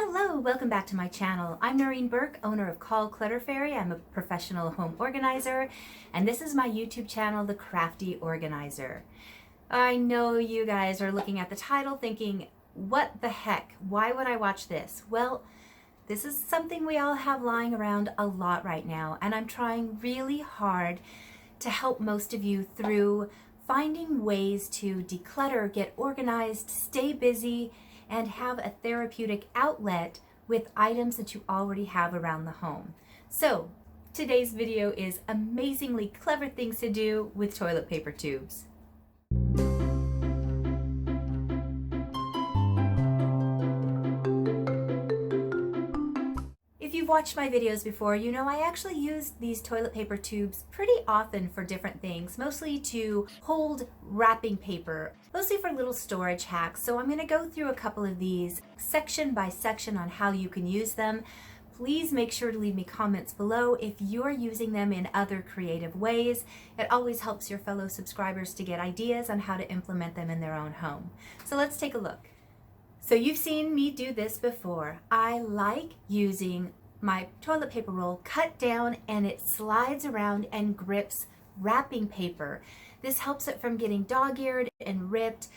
Hello, welcome back to my channel. I'm Noreen Burke, owner of Clutterbug. I'm a professional home organizer, and this is my YouTube channel, The Crafty Organizer. I know you guys are looking at the title thinking, what the heck? Why would I watch this? Well, this is something we all have lying around a lot right now, and I'm trying really hard to help most of you through finding ways to declutter, get organized, stay busy, and have a therapeutic outlet with items that you already have around the home. So today's video is amazingly clever things to do with toilet paper tubes. If you've watched my videos before, you know I actually use these toilet paper tubes pretty often for different things, mostly to hold wrapping paper, mostly for little storage hacks. So I'm going to go through a couple of these section by section on how you can use them. Please make sure to leave me comments below if you're using them in other creative ways. It always helps your fellow subscribers to get ideas on how to implement them in their own home. So let's take a look. So you've seen me do this before. I like using my toilet paper roll cut down and it slides around and grips wrapping paper. This helps it from getting dog-eared and ripped.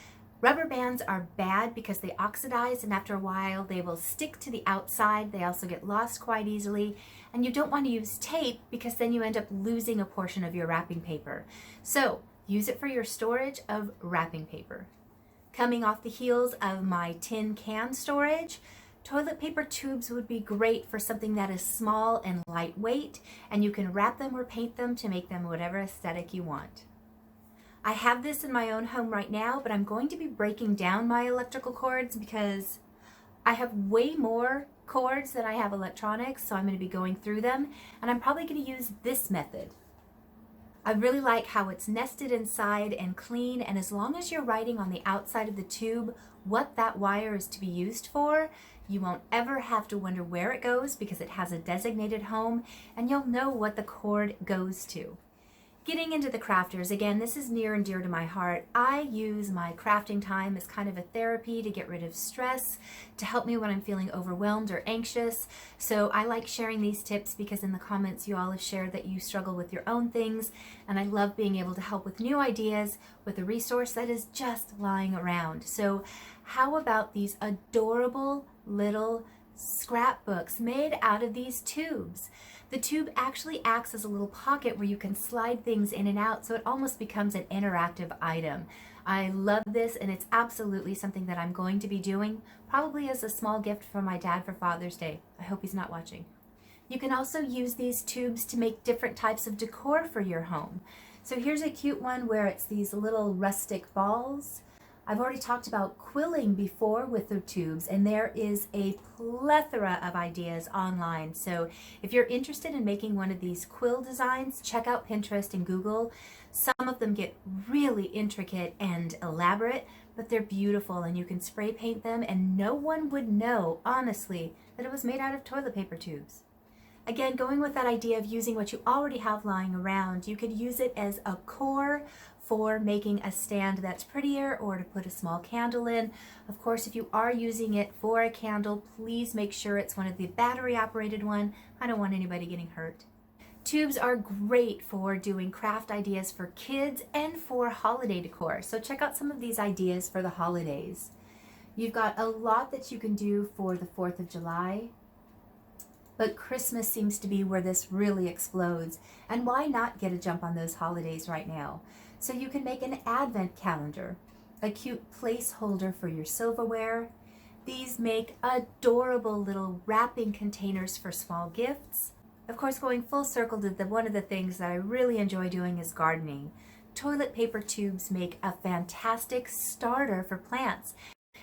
Rubber bands are bad because they oxidize, and after a while they will stick to the outside. They also get lost quite easily, and you don't want to use tape because then you end up losing a portion of your wrapping paper. So use it for your storage of wrapping paper. Coming off the heels of my tin can storage, toilet paper tubes would be great for something that is small and lightweight, and you can wrap them or paint them to make them whatever aesthetic you want. I have this in my own home right now, but I'm going to be breaking down my electrical cords because I have way more cords than I have electronics, so I'm going to be going through them, and I'm probably going to use this method. I really like how it's nested inside and clean, and as long as you're writing on the outside of the tube what that wire is to be used for, you won't ever have to wonder where it goes because it has a designated home, and you'll know what the cord goes to. Getting into the crafters, again, this is near and dear to my heart. I use my crafting time as kind of a therapy to get rid of stress, to help me when I'm feeling overwhelmed or anxious. So I like sharing these tips because in the comments you all have shared that you struggle with your own things, and I love being able to help with new ideas with a resource that is just lying around. So how about these adorable little scrapbooks made out of these tubes? The tube actually acts as a little pocket where you can slide things in and out, so it almost becomes an interactive item. I love this, and it's absolutely something that I'm going to be doing, probably as a small gift for my dad for Father's Day. I hope he's not watching. You can also use these tubes to make different types of decor for your home. So here's a cute one where it's these little rustic balls. I've already talked about quilling before with the tubes, and there is a plethora of ideas online. So if you're interested in making one of these quill designs, check out Pinterest and Google. Some of them get really intricate and elaborate, but they're beautiful, and you can spray paint them and no one would know, honestly, that it was made out of toilet paper tubes. Again, going with that idea of using what you already have lying around, you could use it as a core for making a stand that's prettier or to put a small candle in. Of course, if you are using it for a candle, please make sure it's one of the battery operated one. I don't want anybody getting hurt. Tubes are great for doing craft ideas for kids and for holiday decor. So check out some of these ideas for the holidays. You've got a lot that you can do for the 4th of July. But Christmas seems to be where this really explodes. And why not get a jump on those holidays right now? So you can make an advent calendar, a cute placeholder for your silverware. These make adorable little wrapping containers for small gifts. Of course, going full circle to one of the things that I really enjoy doing is gardening. Toilet paper tubes make a fantastic starter for plants.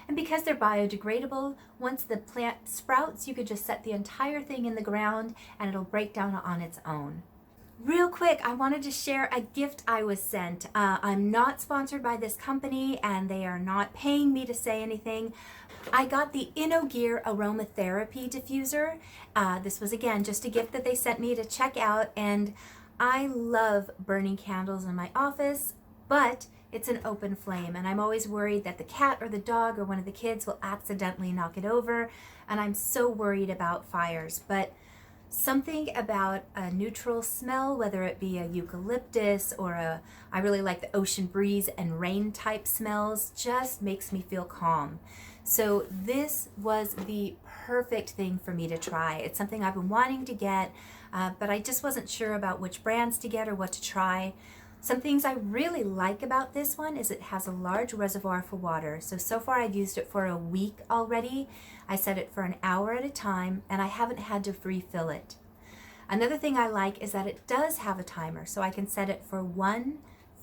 And because they're biodegradable, once the plant sprouts, you could just set the entire thing in the ground and it'll break down on its own. Real quick, I wanted to share a gift I was sent. I'm not sponsored by this company and they are not paying me to say anything. I got the Gear Aromatherapy diffuser. This was, again, just a gift that they sent me to check out, and I love burning candles in my office, but it's an open flame, and I'm always worried that the cat or the dog or one of the kids will accidentally knock it over, and I'm so worried about fires. But something about a neutral smell, whether it be a eucalyptus or I really like the ocean breeze and rain type smells, just makes me feel calm. So this was the perfect thing for me to try. It's something I've been wanting to get, but I just wasn't sure about which brands to get or what to try. Some things I really like about this one is it has a large reservoir for water. So far I've used it for a week already. I set it for an hour at a time, and I haven't had to refill it. Another thing I like is that it does have a timer, so I can set it for 1,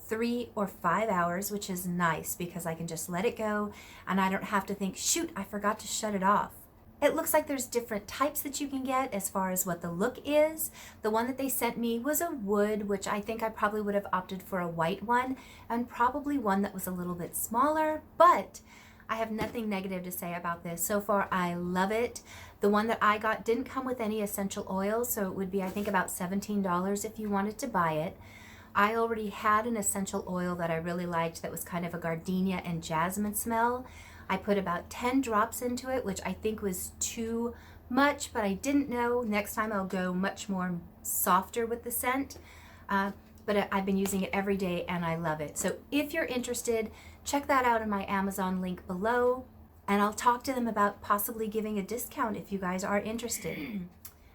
3, or 5 hours, which is nice because I can just let it go and I don't have to think, shoot, I forgot to shut it off. It looks like there's different types that you can get as far as what the look is. The one that they sent me was a wood, which I think I probably would have opted for a white one, and probably one that was a little bit smaller, but I have nothing negative to say about this. So far, I love it. The one that I got didn't come with any essential oils, so it would be, I think, about $17 if you wanted to buy it. I already had an essential oil that I really liked that was kind of a gardenia and jasmine smell. I put about 10 drops into it, which I think was too much, but I didn't know. Next time I'll go much more softer with the scent. But I've been using it every day and I love it. So if you're interested, check that out in my Amazon link below, and I'll talk to them about possibly giving a discount if you guys are interested.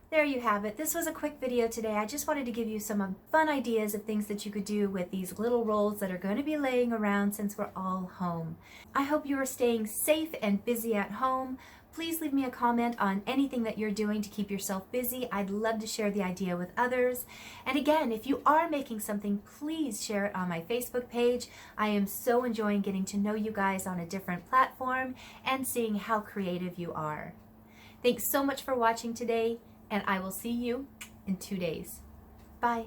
There you have it. This was a quick video today. I just wanted to give you some fun ideas of things that you could do with these little rolls that are going to be laying around since we're all home. I hope you are staying safe and busy at home. Please leave me a comment on anything that you're doing to keep yourself busy. I'd love to share the idea with others. And again, if you are making something, please share it on my Facebook page. I am so enjoying getting to know you guys on a different platform and seeing how creative you are. Thanks so much for watching today, and I will see you in 2 days. Bye.